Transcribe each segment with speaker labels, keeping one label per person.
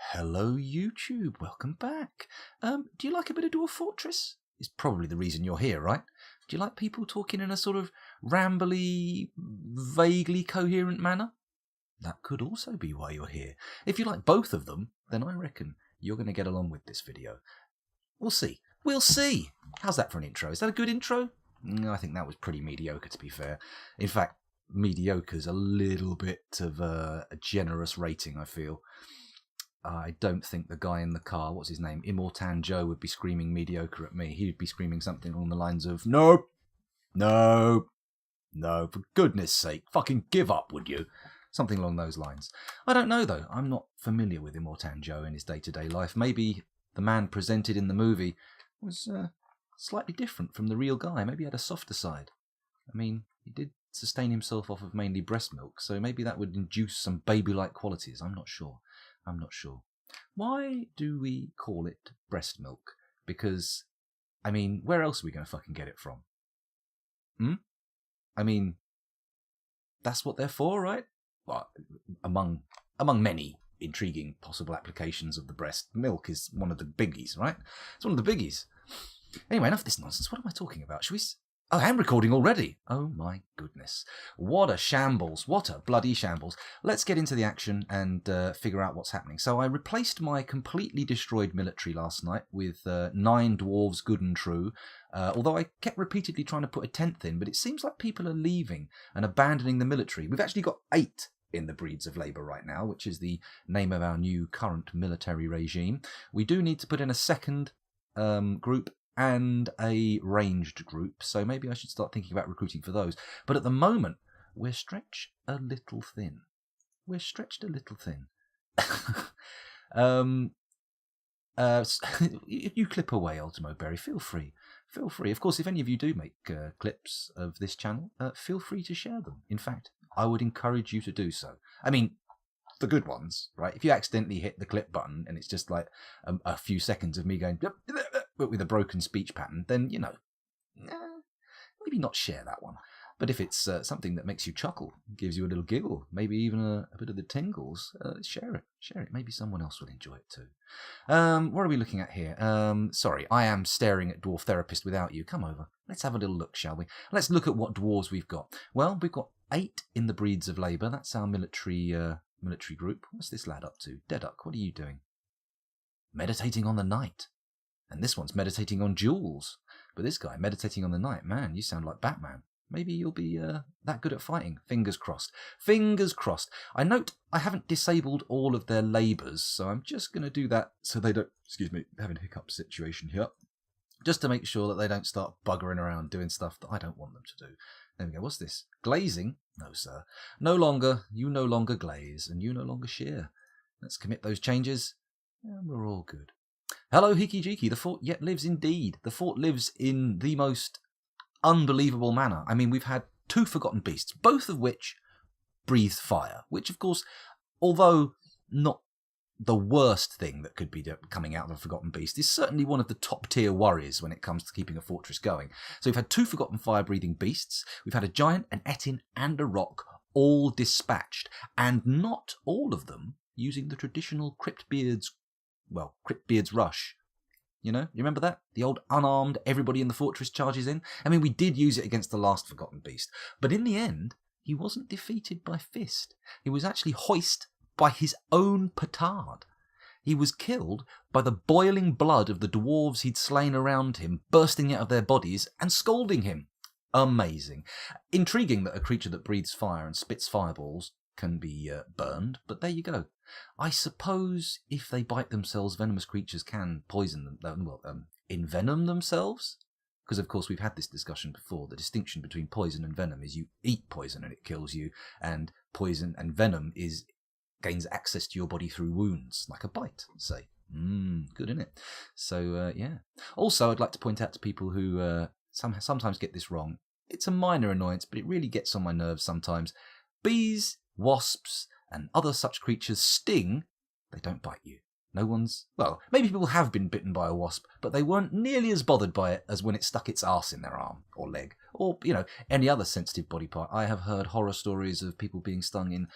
Speaker 1: Hello, YouTube. Welcome back. Do you like a bit of Dwarf Fortress? It's probably the reason you're here, right? Do you like people talking in a sort of rambly, vaguely coherent manner? That could also be why you're here. If you like both of them, then I reckon you're going to get along with this video. We'll see. We'll see. How's that for an intro? Is that a good intro? I think that was pretty mediocre, to be fair. In fact, mediocre's a little bit of a generous rating, I feel. I don't think the guy in the car, what's his name, Immortan Joe, would be screaming mediocre at me. He'd be screaming something along the lines of, no, no, no, for goodness sake, fucking give up, would you? Something along those lines. I don't know, though. I'm not familiar with Immortan Joe in his day-to-day life. Maybe the man presented in the movie was slightly different from the real guy. Maybe he had a softer side. I mean, he did sustain himself off of mainly breast milk, so maybe that would induce some baby-like qualities. I'm not sure. Why do we call it breast milk? Because, I mean, where else are we going to fucking get it from? I mean, that's what they're for, right? Well, among many intriguing possible applications of the breast, milk is one of the biggies, right? It's one of the biggies. Anyway, enough of this nonsense. What am I talking about? Shall we... Oh, I'm recording already. Oh my goodness. What a shambles. What a bloody shambles. Let's get into the action and figure out what's happening. So I replaced my completely destroyed military last night with 9 dwarves good and true. Although I kept repeatedly trying to put a 10th in, but it seems like people are leaving and abandoning the military. We've actually got 8 in the Breeds of Labour right now, which is the name of our new current military regime. We do need to put in a second group and a ranged group, so maybe I should start thinking about recruiting for those. But at the moment, we're stretched a little thin. You clip away, Ultimo Berry, feel free. Of course, if any of you do make clips of this channel, feel free to share them. In fact, I would encourage you to do so. I mean, the good ones, right? If you accidentally hit the clip button and it's just like a few seconds of me going but with a broken speech pattern, then, you know, maybe not share that one. But if it's something that makes you chuckle, gives you a little giggle, maybe even a bit of the tingles, share it. Maybe someone else will enjoy it too. What are we looking at here? Sorry, I am staring at Dwarf Therapist without you. Come over. Let's have a little look, shall we? Let's look at what dwarves we've got. Well, we've got 8 in the Breeds of Labour. That's our military group. What's this lad up to? Deduck, what are you doing? Meditating on the night. And this one's meditating on jewels. But this guy, meditating on the night, man, you sound like Batman. Maybe you'll be that good at fighting. Fingers crossed. Fingers crossed. I note I haven't disabled all of their labours, so I'm just going to do that so they don't, having a hiccup situation here. Just to make sure that they don't start buggering around doing stuff that I don't want them to do. There we go. What's this? Glazing? No, sir. You no longer glaze, and you no longer shear. Let's commit those changes, and we're all good. Hello, Hiki Jiki. The fort yet lives indeed. The fort lives in the most unbelievable manner. I mean, we've had 2 forgotten beasts, both of which breathe fire, which, of course, although not the worst thing that could be coming out of a forgotten beast, is certainly one of the top-tier worries when it comes to keeping a fortress going. So we've had 2 forgotten fire-breathing beasts. We've had a giant, an Etin, and a rock, all dispatched, and not all of them using the traditional CRYPTBEARDS rush. You know, you remember that? The old unarmed, everybody in the fortress charges in? I mean, we did use it against the last forgotten beast, but in the end, he wasn't defeated by fist. He was actually hoisted by his own petard. He was killed by the boiling blood of the dwarves he'd slain around him, bursting out of their bodies and scalding him. Amazing. Intriguing that a creature that breathes fire and spits fireballs can be burned, but there you go. I suppose if they bite themselves, venomous creatures can poison them, envenom themselves? Because, of course, we've had this discussion before. The distinction between poison and venom is you eat poison and it kills you, and poison and venom gains access to your body through wounds, like a bite, say. Good, isn't it? So, yeah. Also, I'd like to point out to people who sometimes get this wrong. It's a minor annoyance, but it really gets on my nerves sometimes. Bees, wasps, and other such creatures sting, they don't bite you. Well, maybe people have been bitten by a wasp, but they weren't nearly as bothered by it as when it stuck its arse in their arm or leg, or, any other sensitive body part. I have heard horror stories of people being stung in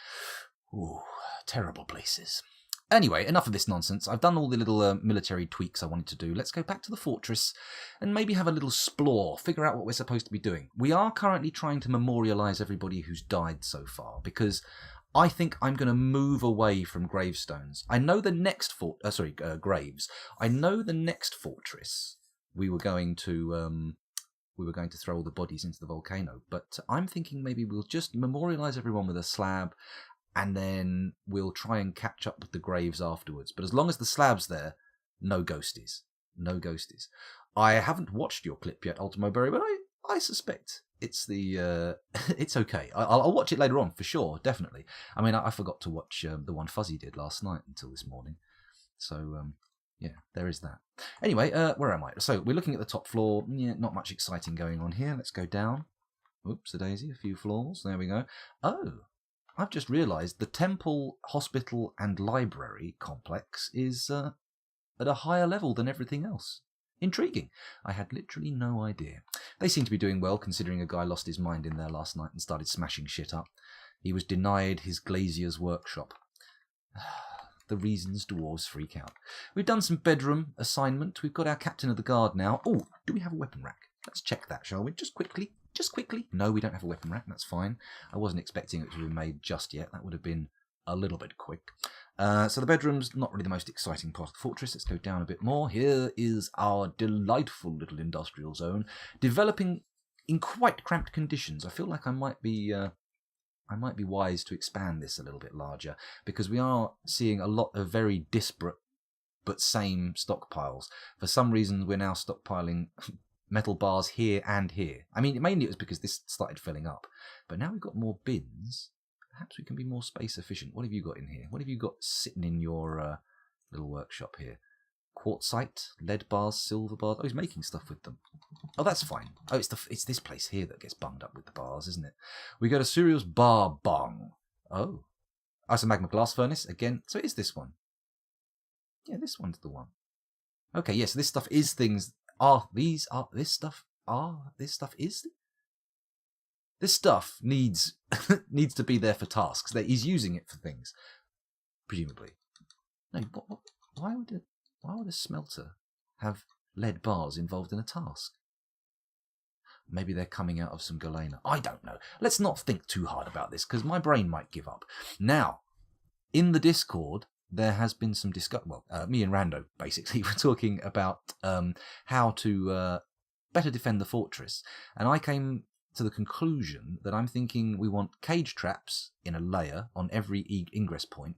Speaker 1: terrible places. Anyway, enough of this nonsense. I've done all the little military tweaks I wanted to do. Let's go back to the fortress and maybe have a little explore, figure out what we're supposed to be doing. We are currently trying to memorialise everybody who's died so far, because I think I'm going to move away from gravestones. I know the next graves. I know the next fortress we were going to throw all the bodies into the volcano, but I'm thinking maybe we'll just memorialise everyone with a slab, and then we'll try and catch up with the graves afterwards. But as long as the slab's there, no ghosties. No ghosties. I haven't watched your clip yet, Ultimo Berry, but I suspect it's it's okay. I'll watch it later on, for sure, definitely. I mean, I forgot to watch the one Fuzzy did last night until this morning. So, yeah, there is that. Anyway, where am I? So, we're looking at the top floor. Yeah, not much exciting going on here. Let's go down. Oops, a daisy, a few floors. There we go. Oh, I've just realised the temple, hospital and library complex is at a higher level than everything else. Intriguing. I had literally no idea. They seem to be doing well, considering a guy lost his mind in there last night and started smashing shit up. He was denied his glazier's workshop. The reasons dwarves freak out. We've done some bedroom assignment. We've got our captain of the guard now. Oh, do we have a weapon rack? Let's check that, shall we? Just quickly. No, we don't have a weapon rack. That's fine. I wasn't expecting it to be made just yet. That would have been a little bit quick. So the bedroom's not really the most exciting part of the fortress. Let's go down a bit more. Here is our delightful little industrial zone, developing in quite cramped conditions. I feel like I might be wise to expand this a little bit larger, because we are seeing a lot of very disparate but same stockpiles. For some reason, we're now stockpiling metal bars here and here. I mean, mainly it was because this started filling up. But now we've got more bins. Perhaps we can be more space efficient. What have you got in here? What have you got sitting in your little workshop here? Quartzite, lead bars, silver bars. Oh, he's making stuff with them. Oh, that's fine. Oh, it's this place here that gets bunged up with the bars, isn't it? We go to Surreal's Bar Bung. Oh. It's a magma glass furnace again. So it is this one. Yeah, this one's the one. Okay, yes, this stuff is things. This stuff needs needs to be there for tasks. That he's using it for things, presumably. No, why would a smelter have lead bars involved in a task? Maybe they're coming out of some galena. I don't know. Let's not think too hard about this, because my brain might give up. Now, in the Discord, there has been some discussion. Well, me and Rando, basically, were talking about how to better defend the fortress. And I came to the conclusion that I'm thinking we want cage traps in a layer on every ingress point,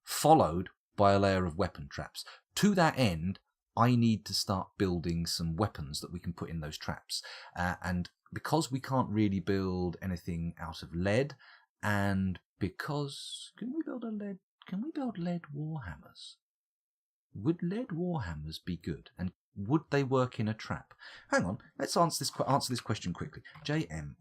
Speaker 1: followed by a layer of weapon traps. To that end, I need to start building some weapons that we can put in those traps. And because we can't really build anything out of lead, and because... Can we build lead warhammers? Would lead warhammers be good? And would they work in a trap? Hang on, let's answer this question quickly. JMQWARHAMME.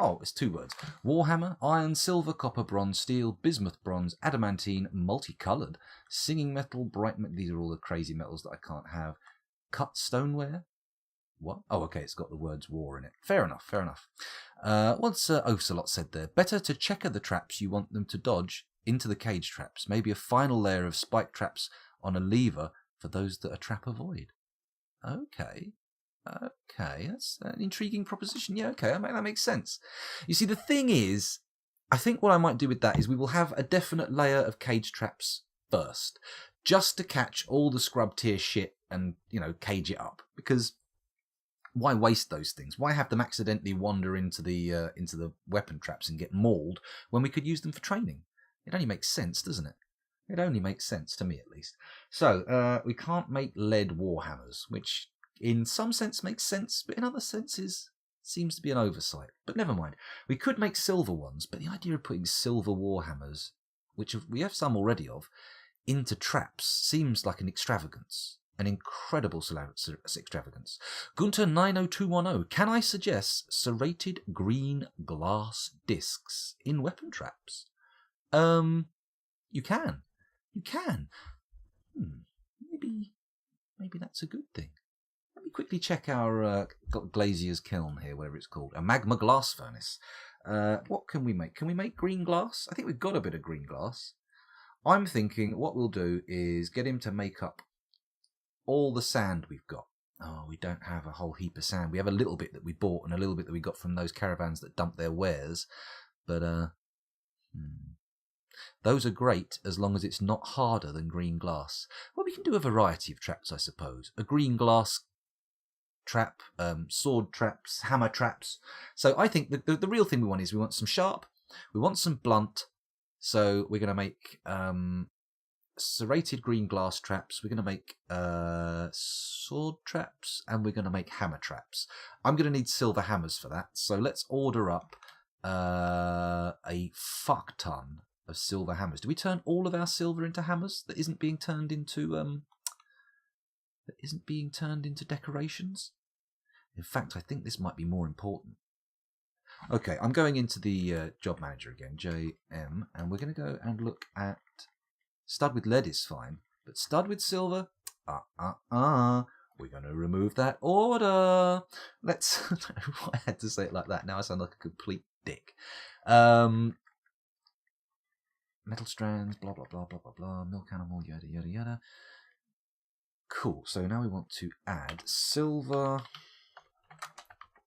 Speaker 1: Oh, it's 2 words. Warhammer, iron, silver, copper, bronze, steel, bismuth, bronze, adamantine, multicoloured, singing metal, bright metal. These are all the crazy metals that I can't have. Cut stoneware. What? Oh, okay, it's got the words war in it. Fair enough. Once Ocelot said there, better to checker the traps you want them to dodge into the cage traps. Maybe a final layer of spike traps on a lever for those that a trap avoid. Okay, that's an intriguing proposition. Yeah, okay, that makes sense. You see, the thing is, I think what I might do with that is we will have a definite layer of cage traps first, just to catch all the scrub tier shit and, cage it up. Because why waste those things? Why have them accidentally wander into the weapon traps and get mauled when we could use them for training? It only makes sense, doesn't it? It only makes sense, to me at least. So, we can't make lead warhammers, which in some sense makes sense, but in other senses seems to be an oversight. But never mind. We could make silver ones, but the idea of putting silver warhammers, which we have some already of, into traps seems like an extravagance. An incredible extravagance. Gunter90210, can I suggest serrated green glass discs in weapon traps? You can. Maybe that's a good thing. Let me quickly check our glazier's kiln here, whatever it's called. A magma glass furnace. What can we make? Can we make green glass? I think we've got a bit of green glass. I'm thinking what we'll do is get him to make up all the sand we've got. Oh, we don't have a whole heap of sand. We have a little bit that we bought and a little bit that we got from those caravans that dump their wares. But those are great as long as it's not harder than green glass. Well, we can do a variety of traps, I suppose. A green glass trap, sword traps, hammer traps. So I think the real thing we want is we want some sharp, we want some blunt. So we're going to make serrated green glass traps. We're going to make sword traps, and we're going to make hammer traps. I'm going to need silver hammers for that. So let's order up a fuck ton of silver hammers. Do we turn all of our silver into hammers that isn't being turned into decorations? In fact, I think this might be more important. Okay, I'm going into the job manager again, JM, and we're going to go and look at stud with lead is fine, but stud with silver, we're going to remove that order. Let's, I don't know why I had to say it like that. Now I sound like a complete dick. Metal strands, blah, blah, blah, blah, blah, blah, milk animal, yada, yada, yada. Cool, so now we want to add silver.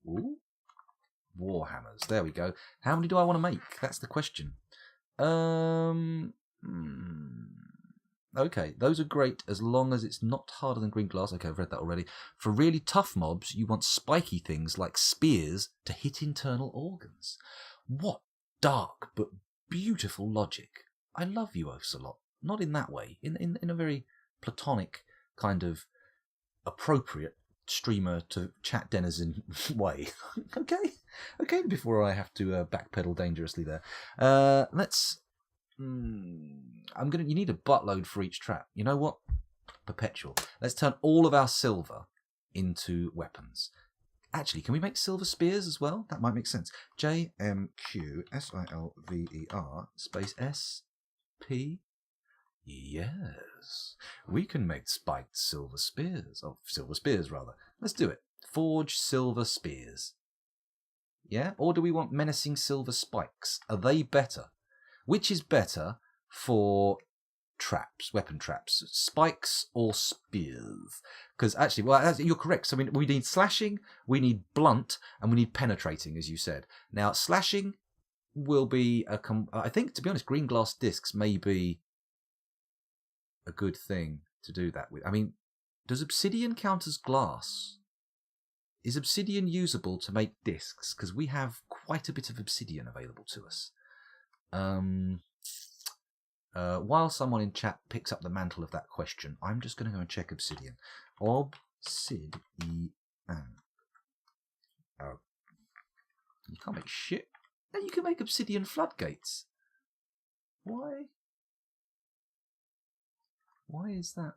Speaker 1: Ooh. Warhammers. There we go. How many do I want to make? That's the question. Okay, those are great as long as it's not harder than green glass. Okay, I've read that already. For really tough mobs, you want spiky things like spears to hit internal organs. What dark but beautiful logic. I love you, Ocelot. Not in that way. In a very platonic kind of appropriate streamer to chat denizen way. Okay, before I have to backpedal dangerously there. Let's you need a buttload for each trap. You know what? Perpetual. Let's turn all of our silver into weapons. Actually, can we make silver spears as well? That might make sense. JMQSILVER space SP. Yes, we can make spiked silver spears. Oh, silver spears, rather. Let's do it. Forge silver spears. Yeah? Or do we want menacing silver spikes? Are they better? Which is better for traps, weapon traps? Spikes or spears? Because actually, well, you're correct. So we need slashing, we need blunt, and we need penetrating, as you said. Now, slashing will be I think, to be honest, green glass discs may be a good thing to do that with. I mean, does obsidian count as glass? Is obsidian usable to make discs? Because we have quite a bit of obsidian available to us. While someone in chat picks up the mantle of that question, I'm just going to go and check obsidian. Obsidian. Oh. You can't make shit. No, you can make obsidian floodgates. Why? Why is that?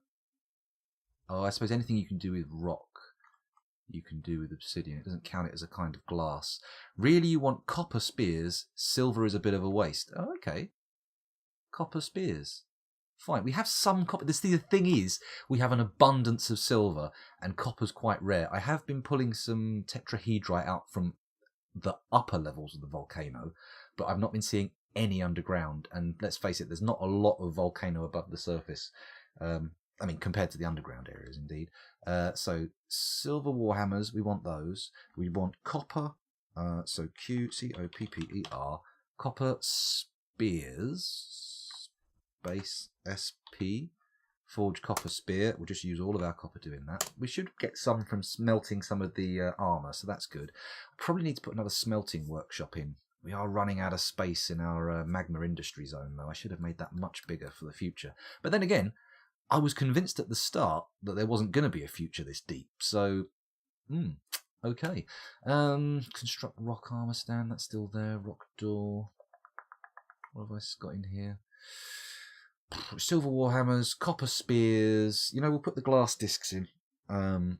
Speaker 1: Oh, I suppose anything you can do with rock, you can do with obsidian. It doesn't count it as a kind of glass. Really, you want copper spears. Silver is a bit of a waste. Oh, okay. Copper spears. Fine. We have some copper. The thing is, we have an abundance of silver, and copper's quite rare. I have been pulling some tetrahedrite out from the upper levels of the volcano, but I've not been seeing any underground. And let's face it, there's not a lot of volcano above the surface. I mean, compared to the underground areas, indeed. So silver warhammers, we want those. We want copper. So QCOPPER, copper spears. Base SP. Forge copper spear. We'll just use all of our copper doing that. We should get some from smelting some of the armour, so that's good. Probably need to put another smelting workshop in. We are running out of space in our magma industry zone, though. I should have made that much bigger for the future. But then again, I was convinced at the start that there wasn't going to be a future this deep. So, okay. Construct rock armor stand. That's still there. Rock door. What have I got in here? Silver warhammers, copper spears. You know, we'll put the glass discs in. QGLASDI.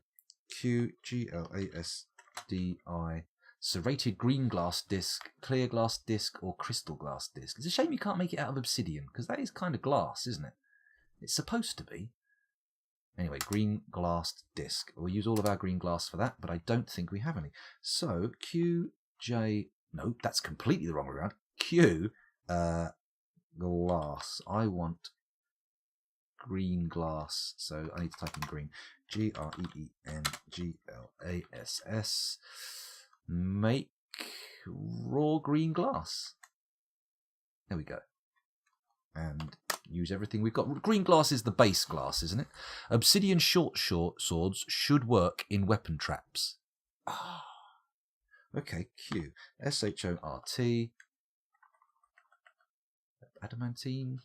Speaker 1: Serrated green glass disc, clear glass disc, or crystal glass disc. It's a shame you can't make it out of obsidian, because that is kind of glass, isn't it? It's supposed to be. Anyway, green glassed disc. We'll use all of our green glass for that, but I don't think we have any. So QJ... No, that's completely the wrong way around. Q glass. I want green glass. So I need to type in green. GREENGLASS. Make raw green glass. There we go. And use everything we've got. Green glass is the base glass, isn't it? Obsidian short swords should work in weapon traps. Ah. Okay, Q. SHORT. Adamantine.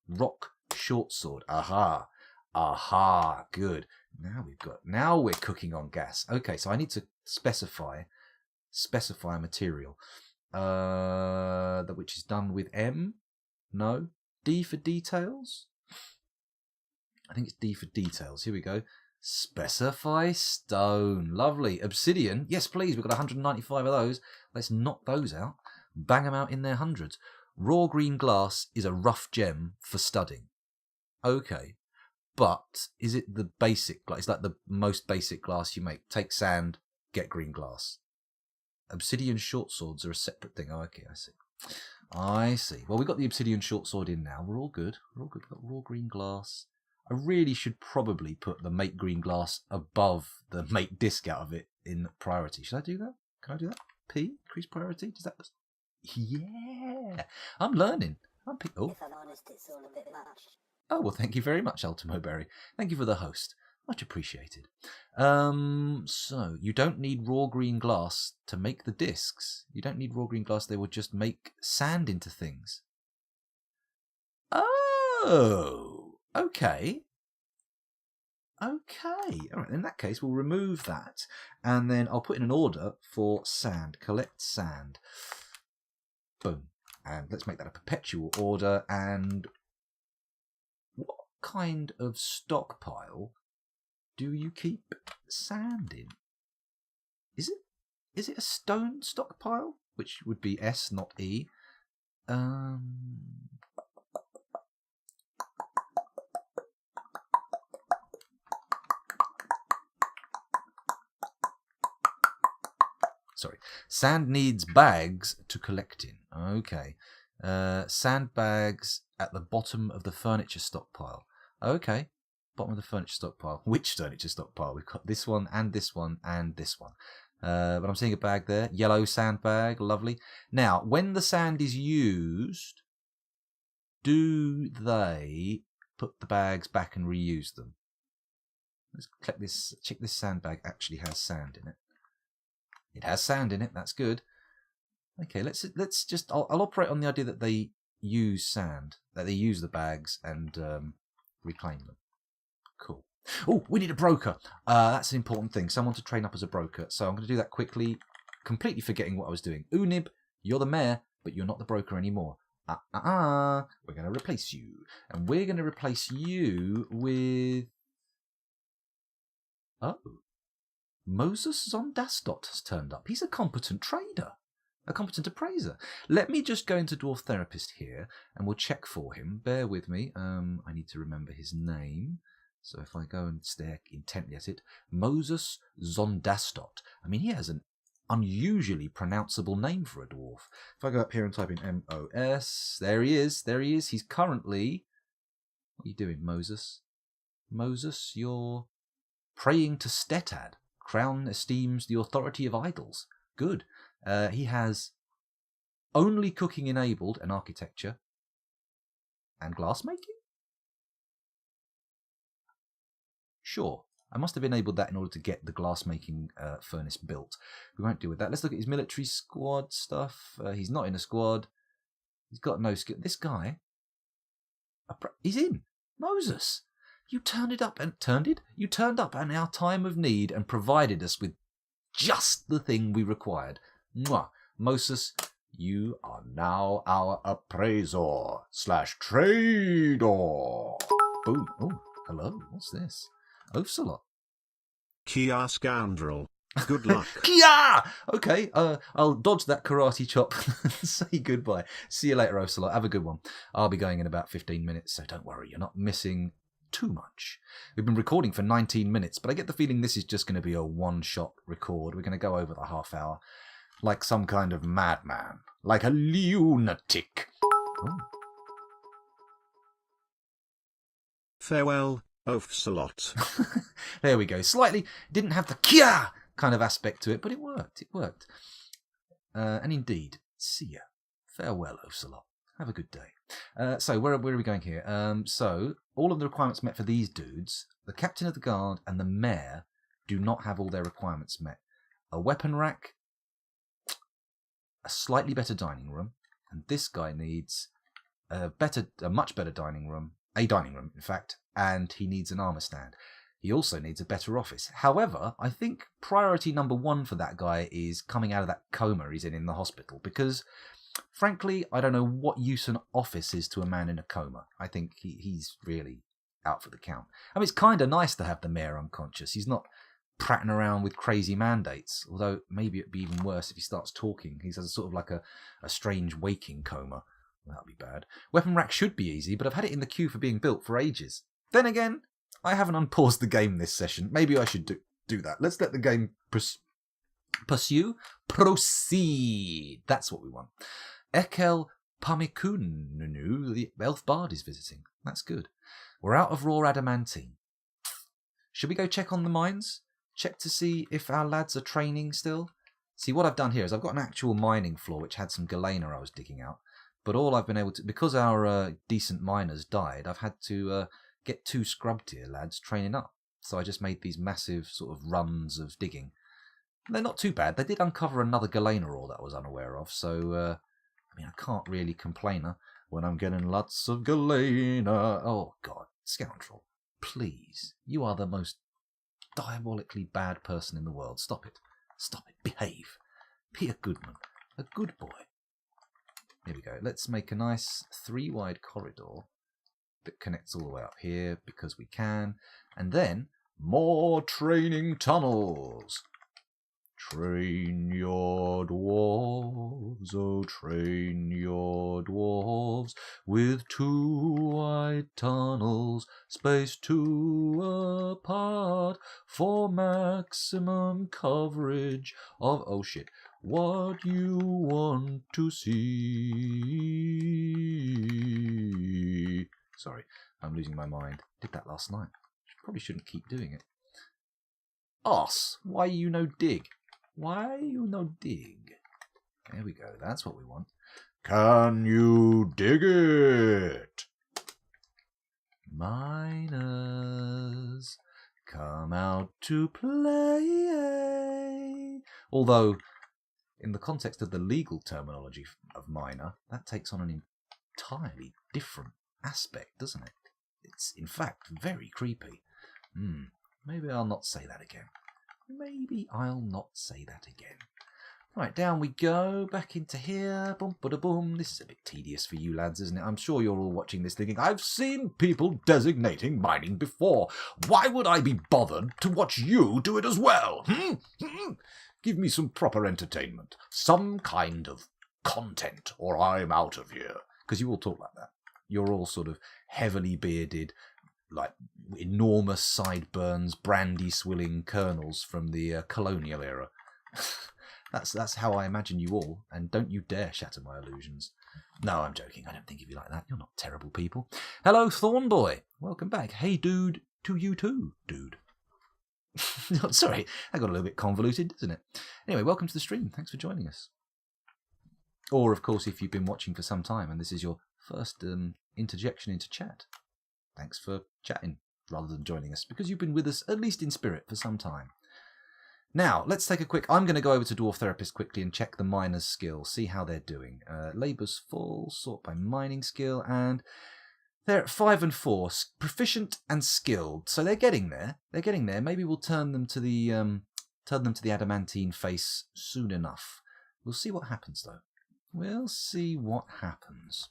Speaker 1: Rock short sword. Aha. Aha. Good. Now we're cooking on gas. Okay, so I need to specify a material. Which is done with M. No. D for details. I think it's D for details. Here we go. Specify stone. Lovely. Obsidian. Yes, please. We've got 195 of those. Let's knock those out. Bang them out in their hundreds. Raw green glass is a rough gem for studding. Okay. But is it the basic glass? It's like the most basic glass you make. Take sand, get green glass. Obsidian short swords are a separate thing. Oh, okay, I see. Well, we've got the obsidian short sword in now. We're all good. We've got raw green glass. I really should probably put the make green glass above the make disc out of it in priority. Should I do that? Can I do that? P? Increase priority? Does that... Yeah! I'm learning. If I'm honest, it's all a bit much. Oh, well, thank you very much, Ultimo Berry. Thank you for the host. Much appreciated. So, you don't need raw green glass to make the discs. You don't need raw green glass. They will just make sand into things. Oh, okay. Okay. All right, in that case, we'll remove that. And then I'll put in an order for sand. Collect sand. Boom. And let's make that a perpetual order. And what kind of stockpile do you keep sand in? Is it a stone stockpile? Which would be S, not E. Sorry. Sand needs bags to collect in. Okay. Sandbags at the bottom of the furniture stockpile. Okay. Bottom of the furniture stockpile. Which furniture stockpile? We've got this one and this one and this one. But I'm seeing a bag there. Yellow sandbag. Lovely. Now, when the sand is used, do they put the bags back and reuse them? Let's check this sandbag actually has sand in it. It has sand in it. That's good. Okay, let's just... I'll operate on the idea that they use sand. That they use the bags and reclaim them. Cool. Oh, we need a broker. That's an important thing. Someone to train up as a broker. So I'm going to do that quickly, completely forgetting what I was doing. Unib, you're the mayor, but you're not the broker anymore. We're going to replace you. And we're going to replace you with... Oh. Moses Zondastot has turned up. He's a competent trader. A competent appraiser. Let me just go into Dwarf Therapist here, and we'll check for him. Bear with me. I need to remember his name. So if I go and stare intently at it, Moses Zondastot. I mean, he has an unusually pronounceable name for a dwarf. If I go up here and type in M-O-S, there he is. There he is. He's currently... What are you doing, Moses? Moses, you're praying to Stetad. Crown esteems the authority of idols. Good. He has only cooking enabled and architecture and glassmaking? Sure. I must have enabled that in order to get the glassmaking furnace built. We won't deal with that. Let's look at his military squad stuff. He's not in a squad. He's got no skill. This guy, he's in. Moses. You turned up in our time of need and provided us with just the thing we required. Mwah. Moses, you are now our appraiser / trader. Boom. Oh, hello. What's this? Ocelot.
Speaker 2: Kia scoundrel. Good luck.
Speaker 1: Kia! Okay, I'll dodge that karate chop and say goodbye. See you later, Ocelot. Have a good one. I'll be going in about 15 minutes, so don't worry. You're not missing too much. We've been recording for 19 minutes, but I get the feeling this is just going to be a one-shot record. We're going to go over the half hour like some kind of madman, like a lunatic. Oh.
Speaker 2: Farewell, Oafsalot.
Speaker 1: There we go. Slightly didn't have the kia kind of aspect to it, but it worked. It worked. And indeed, see ya. Farewell, Oafsalot. Have a good day. So where are we going here? So all of the requirements met for these dudes, the captain of the guard and the mayor do not have all their requirements met. A weapon rack, a slightly better dining room, and this guy needs a much better dining room, in fact, and he needs an armor stand. He also needs a better office. However, I think priority number one for that guy is coming out of that coma he's in the hospital, because frankly, I don't know what use an office is to a man in a coma. I think he's really out for the count. I mean, it's kind of nice to have the mayor unconscious. He's not prattling around with crazy mandates, although maybe it'd be even worse if he starts talking. He's sort of like a strange waking coma. That would be bad. Weapon rack should be easy, but I've had it in the queue for being built for ages. Then again, I haven't unpaused the game this session. Maybe I should do that. Let's let the game proceed. That's what we want. Ekel Pamikununu, the elf bard, is visiting. That's good. We're out of raw adamantine. Should we go check on the mines? Check to see if our lads are training still? See, what I've done here is I've got an actual mining floor which had some galena I was digging out. But all I've been able to, because our decent miners died, I've had to get 2 scrub tier lads training up. So I just made these massive sort of runs of digging. They're not too bad. They did uncover another galena ore that I was unaware of. So, I mean, I can't really complain when I'm getting lots of galena. Oh, God, scoundrel. Please, you are the most diabolically bad person in the world. Stop it. Stop it. Behave. Be a good man. A good boy. Here we go. Let's make a nice 3-wide corridor that connects all the way up here because we can. And then more training tunnels. Train your dwarves, oh train your dwarves with 2 wide tunnels spaced 2 apart for maximum coverage of, oh shit, what you want to see. Sorry, I'm losing my mind. Did that last night. Probably shouldn't keep doing it. Arse, why you no dig? Why you no dig? There we go, that's what we want. Can you dig it? Miners, come out to play. Although, in the context of the legal terminology of miner, that takes on an entirely different aspect, doesn't it? It's, in fact, very creepy. Maybe I'll not say that again. Maybe I'll not say that again. Right, down we go, back into here. Boom, bada boom. This is a bit tedious for you lads, isn't it? I'm sure you're all watching this thinking, I've seen people designating mining before. Why would I be bothered to watch you do it as well? Give me some proper entertainment. Some kind of content, or I'm out of here. Because you all talk like that. You're all sort of heavily bearded, like enormous sideburns, brandy-swilling colonels from the colonial era. That's how I imagine you all, and don't you dare shatter my illusions. No, I'm joking. I don't think of you like that. You're not terrible people. Hello, Thornboy. Welcome back. Hey, dude, to you too, dude. Sorry, that got a little bit convoluted, didn't it? Anyway, welcome to the stream. Thanks for joining us. Or, of course, if you've been watching for some time and this is your first interjection into chat, thanks for chatting rather than joining us, because you've been with us, at least in spirit, for some time. Now, let's take a quick... I'm going to go over to Dwarf Therapist quickly and check the miners' skill, see how they're doing. Labour's full, sort by mining skill, and they're at 5 and 4, proficient and skilled. So they're getting there. They're getting there. Maybe we'll turn them to the adamantine face soon enough. We'll see what happens, though. We'll see what happens.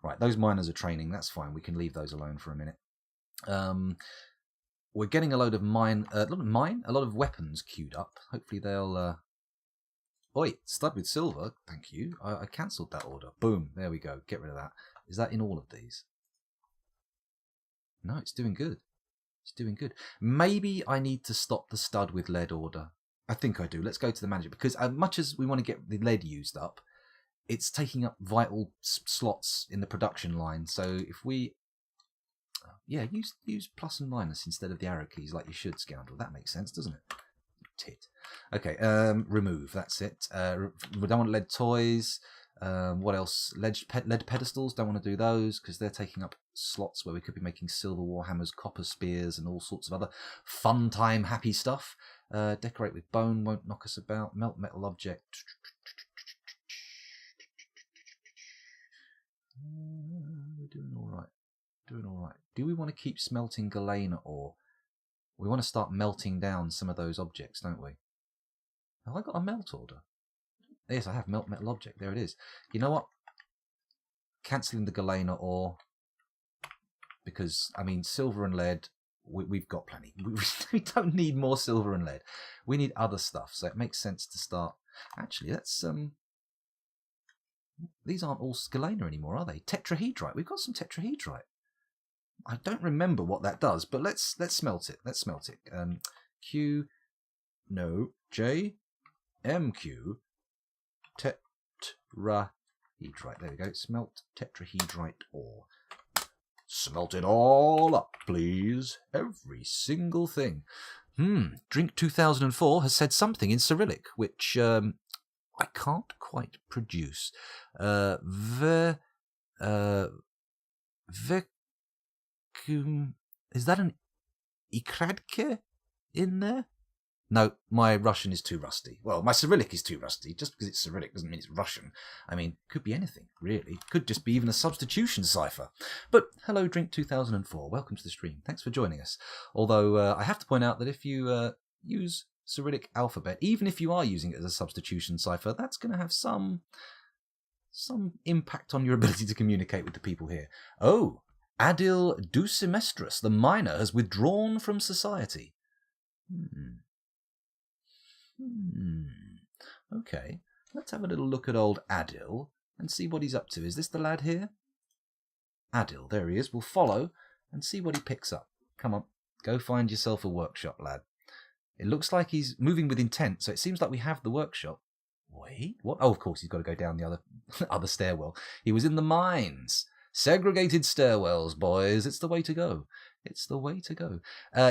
Speaker 1: Right, those miners are training. That's fine. We can leave those alone for a minute. We're getting a load of a lot of weapons queued up. Hopefully they'll... Oi, stud with silver. Thank you. I cancelled that order. Boom. There we go. Get rid of that. Is that in all of these? No, it's doing good. It's doing good. Maybe I need to stop the stud with lead order. I think I do. Let's go to the manager, because as much as we want to get the lead used up, it's taking up vital slots in the production line. So if we, use plus and minus instead of the arrow keys like you should, scoundrel. That makes sense, doesn't it? Tit. Okay, remove. That's it. We don't want lead toys. What else? Lead pedestals. Don't want to do those because they're taking up slots where we could be making silver warhammers, copper spears, and all sorts of other fun time happy stuff. Decorate with bone won't knock us about. Melt metal object. We're doing all right. Doing all right. Do we want to keep smelting galena ore? We want to start melting down some of those objects, don't we? Have I got a melt order? Yes, I have melt metal object. There it is. You know what? Cancelling the galena ore, because I mean silver and lead. We've got plenty. We don't need more silver and lead. We need other stuff. So it makes sense to start. Actually, let's these aren't all galena anymore, are they? Tetrahedrite. We've got some tetrahedrite. I don't remember what that does, but let's smelt it. Let's smelt it. J M Q tetrahedrite. There we go. Smelt tetrahedrite ore. Smelt it all up, please. Every single thing. Drink 2004 has said something in Cyrillic, which I can't quite produce. Is that an ikradke in there? No, my Russian is too rusty. Well, my Cyrillic is too rusty. Just because it's Cyrillic doesn't mean it's Russian. I mean, could be anything, really. Could just be even a substitution cipher. But hello, Drink 2004. Welcome to the stream. Thanks for joining us. Although I have to point out that if you use Cyrillic alphabet, even if you are using it as a substitution cipher, that's going to have some impact on your ability to communicate with the people here. Oh, Adil Dusemestris, the miner, has withdrawn from society. Okay, let's have a little look at old Adil and see what he's up to. Is this the lad here? Adil, there he is. We'll follow and see what he picks up. Come on, go find yourself a workshop, lad. It looks like he's moving with intent, so it seems like we have the workshop. Wait, what? Oh, of course, he's got to go down the other stairwell. He was in the mines. Segregated stairwells, boys. It's the way to go. It's the way to go.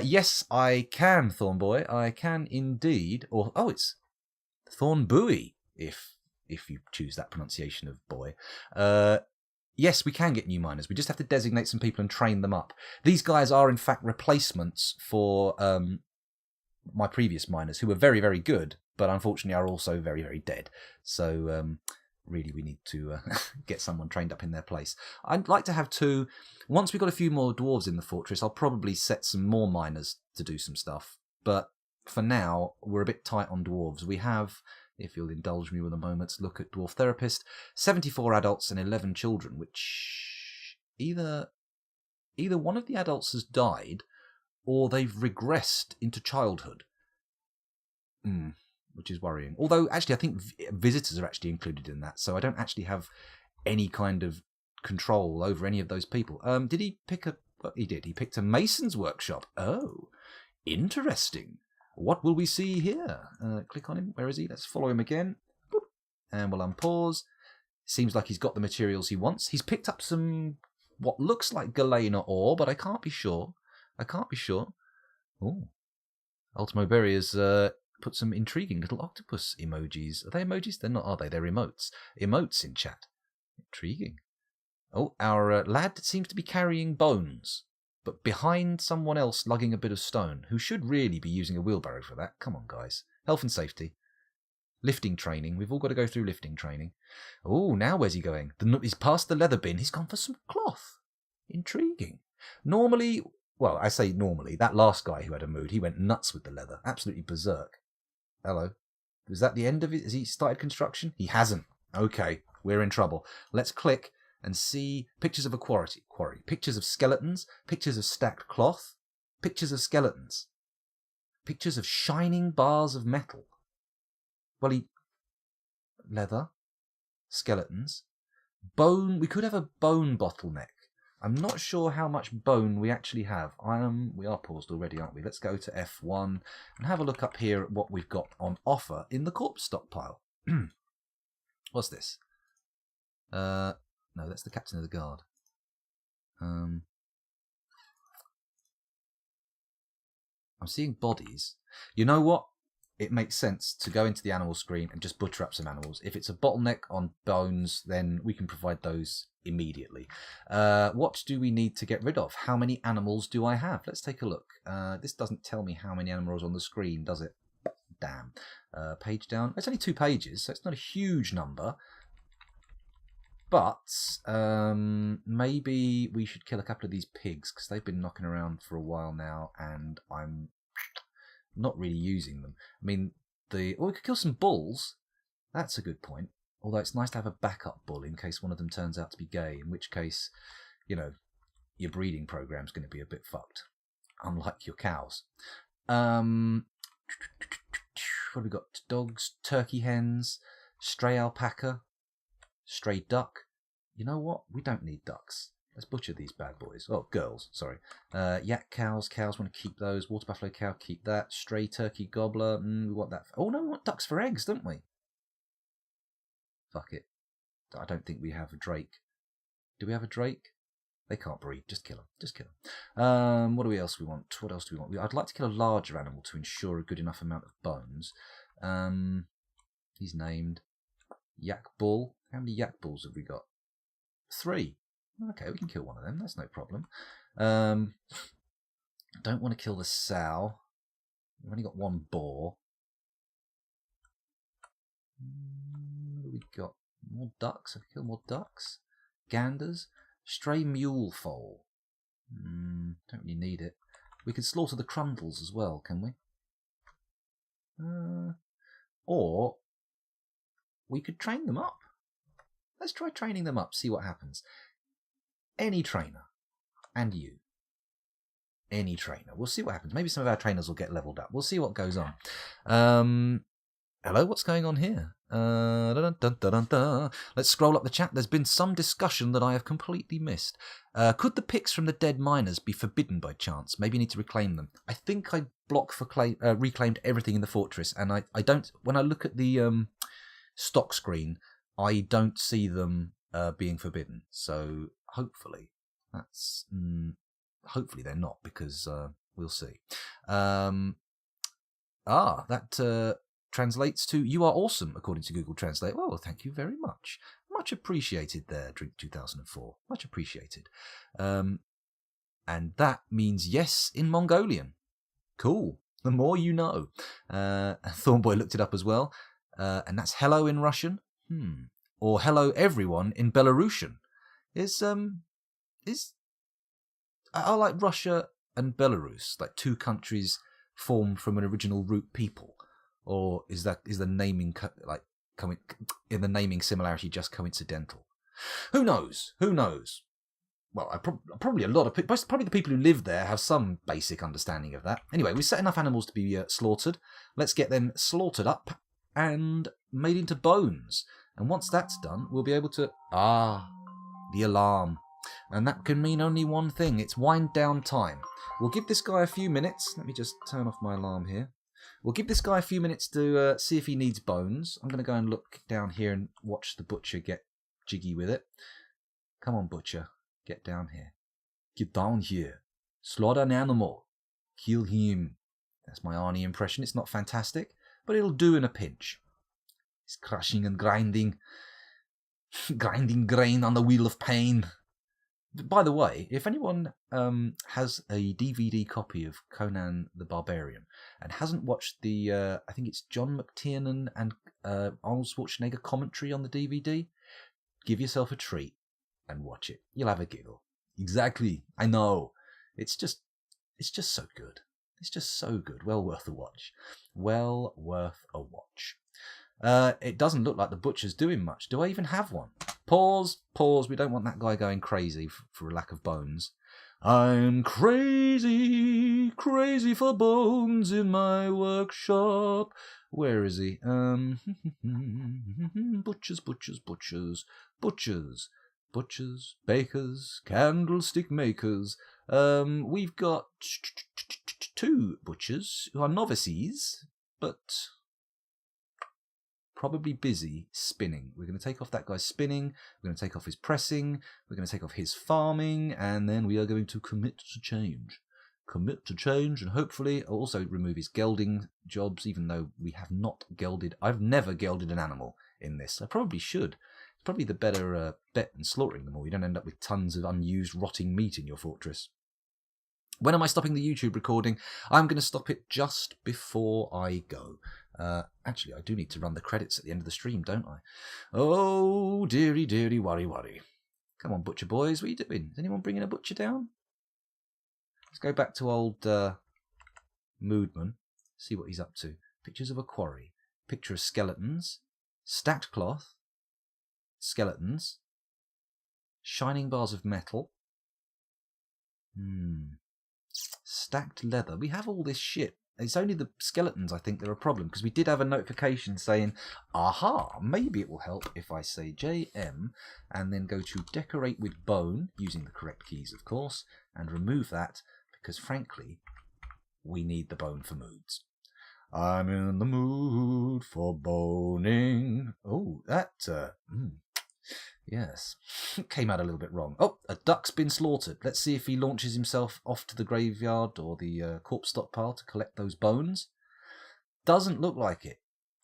Speaker 1: Yes, I can, Thornboy. I can indeed. Or it's Thornbuoy, if you choose that pronunciation of boy. Yes, we can get new miners. We just have to designate some people and train them up. These guys are, in fact, replacements for my previous miners, who were very, very good, but unfortunately are also very, very dead. So really we need to get someone trained up in their place. I'd like to have two. Once we've got a few more dwarves in the fortress, I'll probably set some more miners to do some stuff. But for now, we're a bit tight on dwarves. We have, if you'll indulge me with a moment, look at Dwarf Therapist, 74 adults and 11 children, which either one of the adults has died or they've regressed into childhood. Which is worrying. Although, actually, I think visitors are actually included in that, so I don't actually have any kind of control over any of those people. Did he pick a... Well, he did. He picked a mason's workshop. Oh, interesting. What will we see here? Click on him. Where is he? Let's follow him again. Boop. And we'll unpause. Seems like he's got the materials he wants. He's picked up some, what looks like galena ore, but I can't be sure. Oh. Ultimo Berry has put some intriguing little octopus emojis. Are they emojis? They're not, are they? They're emotes. Emotes in chat. Intriguing. Oh, our lad seems to be carrying bones, but behind someone else lugging a bit of stone, who should really be using a wheelbarrow for that. Come on, guys. Health and safety. Lifting training. We've all got to go through lifting training. Oh, now where's he going? He's past the leather bin. He's gone for some cloth. Intriguing. Normally, well, I say normally, that last guy who had a mood, he went nuts with the leather. Absolutely berserk. Hello. Was that the end of it? Has he started construction? He hasn't. Okay, we're in trouble. Let's click and see pictures of a quarry. Pictures of skeletons. Pictures of stacked cloth. Pictures of skeletons. Pictures of shining bars of metal. Well, leather. Skeletons. Bone. We could have a bone bottleneck. I'm not sure how much bone we actually have. We are paused already, aren't we? Let's go to F1 and have a look up here at what we've got on offer in the corpse stockpile. What's this? No, that's the captain of the guard. I'm seeing bodies. You know what? It makes sense to go into the animal screen and just butcher up some animals. If it's a bottleneck on bones, then we can provide those immediately. What do we need to get rid of? How many animals do I have? Let's take a look. This doesn't tell me how many animals on the screen, does it? Damn. Page down. It's only 2 pages, so it's not a huge number. But maybe we should kill a couple of these pigs, because they've been knocking around for a while now, and I'm not really using them. I mean, we could kill some bulls. That's a good point. Although it's nice to have a backup bull in case one of them turns out to be gay, in which case, you know, your breeding program's going to be a bit fucked. Unlike your cows. What have we got? Dogs, turkey hens, stray alpaca, stray duck. You know what? We don't need ducks. Let's butcher these bad boys. Oh, girls, sorry. Yak cows, want to keep those. Water buffalo cow, keep that. Stray turkey gobbler, we want that. Oh no, we want ducks for eggs, don't we? Fuck it. I don't think we have a drake. Do we have a drake? They can't breed. Just kill them. What do we else we want? What else do we want? I'd like to kill a larger animal to ensure a good enough amount of bones. He's named Yak Bull. How many Yak Bulls have we got? 3. Okay, we can kill one of them. That's no problem. Don't want to kill the sow. We've only got 1 boar. What do we got? More ducks. Have we killed more ducks? Ganders. Stray mule foal. Don't really need it. We could slaughter the crundles as well, can we? Or we could train them up. Let's try training them up, see what happens. Any trainer, and you. Any trainer. We'll see what happens. Maybe some of our trainers will get leveled up. We'll see what goes on. Hello, what's going on here? Let's scroll up the chat. There's been some discussion that I have completely missed. Could the pics from the dead miners be forbidden by chance? Maybe you need to reclaim them. I think I reclaimed everything in the fortress, and I don't. When I look at the stock screen, I don't see them being forbidden. So hopefully hopefully they're not, because we'll see. That translates to "You are awesome," according to Google Translate. Well, thank you very much. Much appreciated there, Drink 2004. Much appreciated. And that means yes in Mongolian. Cool. The more you know. Thornboy looked it up as well. And that's hello in Russian. Or hello everyone in Belarusian. I like Russia and Belarus, like 2 countries formed from an original root people, or is the naming in the naming similarity just coincidental? Who knows? Well, probably a lot of people, probably the people who live there have some basic understanding of that. Anyway, we set enough animals to be slaughtered. Let's get them slaughtered up and made into bones. And once that's done, we'll be able to... the alarm. And that can mean only one thing. It's wind down time. We'll give this guy a few minutes. Let me just turn off my alarm here. We'll give this guy a few minutes to see if he needs bones. I'm going to go and look down here and watch the butcher get jiggy with it. Come on, butcher. Get down here. Get down here. Slaughter an animal. Kill him. That's my Arnie impression. It's not fantastic, but it'll do in a pinch. He's crushing and grinding. Grinding grain on the wheel of pain. By the way, if anyone has a DVD copy of Conan the Barbarian and hasn't watched the, I think it's John McTiernan and Arnold Schwarzenegger commentary on the DVD, give yourself a treat and watch it. You'll have a giggle. Exactly. I know. It's just so good. It's just so good. Well worth a watch. Well worth a watch. It doesn't look like the butcher's doing much. Do I even have one? Pause. We don't want that guy going crazy for a lack of bones. I'm crazy for bones in my workshop. Where is he? Butchers. butchers, bakers, candlestick makers. We've got 2 butchers who are novices, but probably busy spinning. We're going to take off that guy's spinning, we're going to take off his pressing, we're going to take off his farming, and then we are going to commit to change. Commit to change, and hopefully also remove his gelding jobs, even though we have not gelded. I've never gelded an animal in this. I probably should. It's probably the better bet than slaughtering them all. You don't end up with tons of unused rotting meat in your fortress. When am I stopping the YouTube recording? I'm going to stop it just before I go. Actually, I do need to run the credits at the end of the stream, don't I? Oh, dearie, dearie, worry, worry. Come on, butcher boys, what are you doing? Is anyone bringing a butcher down? Let's go back to old Moodman, see what he's up to. Pictures of a quarry, picture of skeletons, stacked cloth, skeletons, shining bars of metal, stacked leather. We have all this shit. It's only the skeletons, I think, that are a problem, because we did have a notification saying, aha, maybe it will help if I say JM and then go to decorate with bone, using the correct keys, of course, and remove that, because frankly, we need the bone for moods. I'm in the mood for boning. Oh, that, yes, came out a little bit wrong. Oh, a duck's been slaughtered. Let's see if he launches himself off to the graveyard or the corpse stockpile to collect those bones. Doesn't look like it.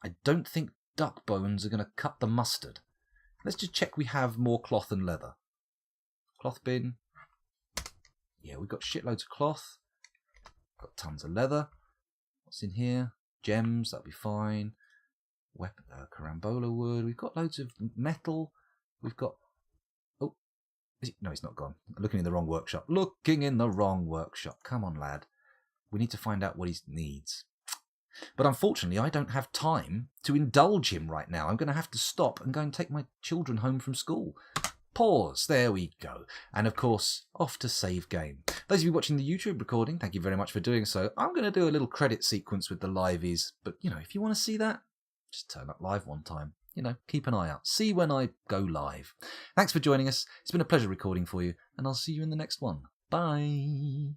Speaker 1: I don't think duck bones are going to cut the mustard. Let's just check we have more cloth and leather. Cloth bin. Yeah, we've got shitloads of cloth. Got tons of leather. What's in here? Gems, that'll be fine. Weapon, carambola wood. We've got loads of metal. We've got... Oh, no, he's not gone. I'm looking in the wrong workshop. Looking in the wrong workshop. Come on, lad. We need to find out what he needs. But unfortunately, I don't have time to indulge him right now. I'm going to have to stop and go and take my children home from school. Pause. There we go. And of course, off to save game. Those of you watching the YouTube recording, thank you very much for doing so. I'm going to do a little credit sequence with the liveys. But, you know, if you want to see that, just turn up live one time. You know, keep an eye out. See when I go live. Thanks for joining us. It's been a pleasure recording for you, and I'll see you in the next one. Bye.